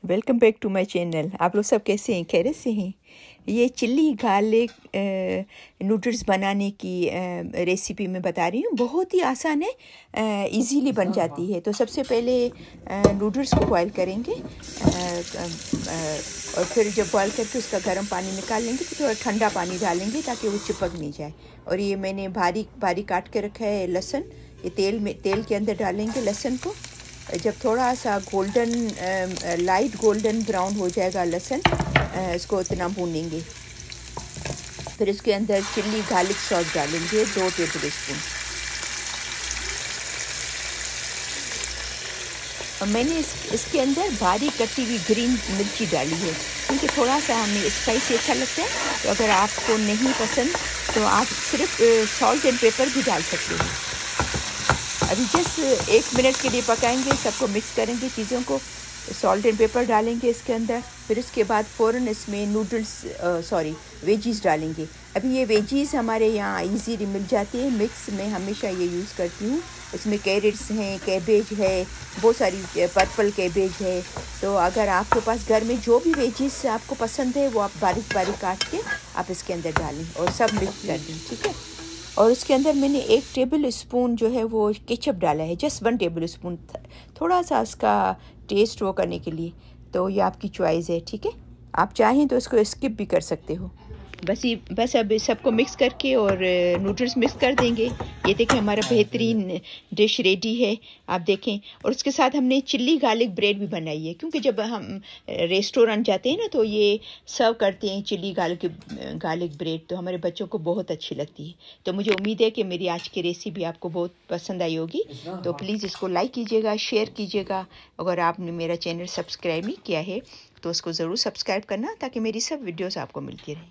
Welcome back to my channel. आप लोग सब कैसे हैं? खैरियत से हैं? ये चिल्ली गार्लिक नूडल्स बनाने की रेसिपी मैं बता रही हूँ। बहुत ही आसान है, इजीली बन जाती है। तो सबसे पहले नूडल्स को बॉईल करेंगे और फिर जब बॉईल करके उसका गर्म पानी निकाल लेंगे तो थोड़ा ठंडा पानी डालेंगे ताकि वो चिपक नहीं जाए। और ये मैंने बारीक बारीक काट के रखा है लहसुन। ये तेल के अंदर डालेंगे लहसुन को। जब थोड़ा सा लाइट गोल्डन ब्राउन हो जाएगा लहसुन, इसको इतना भूनेंगे। फिर इसके अंदर चिल्ली गार्लिक सॉस डालेंगे 2 टेबल स्पून। और मैंने इसके अंदर बारीक कटी हुई ग्रीन मिर्ची डाली है क्योंकि थोड़ा सा हमें स्पाइसी अच्छा लगता है। तो अगर आपको नहीं पसंद तो आप सिर्फ सॉल्ट एंड पेपर भी डाल सकते हैं। अभी जस्ट 1 मिनट के लिए पकाएंगे, सबको मिक्स करेंगे चीज़ों को। सॉल्ट एंड पेपर डालेंगे इसके अंदर। फिर इसके बाद फ़ौरन इसमें वेजीज़ डालेंगे। अभी ये वेजीज़ हमारे यहाँ इजीली मिल जाती है, मिक्स में हमेशा ये यूज़ करती हूँ। इसमें कैरेट्स हैं, कैबेज है, बहुत सारी पर्पल कैबेज है। तो अगर आपके पास घर में जो भी वेजीज़ आपको पसंद है वो आप बारीक बारीक काट के आप इसके अंदर डालें और सब मिक्स कर दें, ठीक है। और उसके अंदर मैंने 1 टेबल स्पून जो है वो केचप डाला है, जस्ट 1 टेबल स्पून, थोड़ा सा उसका टेस्ट वो करने के लिए। तो ये आपकी चॉइस है, ठीक है। आप चाहें तो इसको स्किप भी कर सकते हो। बस अब सबको मिक्स करके और नूडल्स मिक्स कर देंगे। ये देखें हमारा बेहतरीन डिश रेडी है, आप देखें। और उसके साथ हमने चिल्ली गार्लिक ब्रेड भी बनाई है क्योंकि जब हम रेस्टोरेंट जाते हैं ना तो ये सर्व करते हैं चिल्ली गार्लिक ब्रेड, तो हमारे बच्चों को बहुत अच्छी लगती है। तो मुझे उम्मीद है कि मेरी आज की रेसिपी आपको बहुत पसंद आई होगी। तो प्लीज़ इसको लाइक कीजिएगा, शेयर कीजिएगा। अगर आपने मेरा चैनल सब्सक्राइब नहीं किया है तो उसको ज़रूर सब्सक्राइब करना ताकि मेरी सब वीडियोज़ आपको मिलती रहें।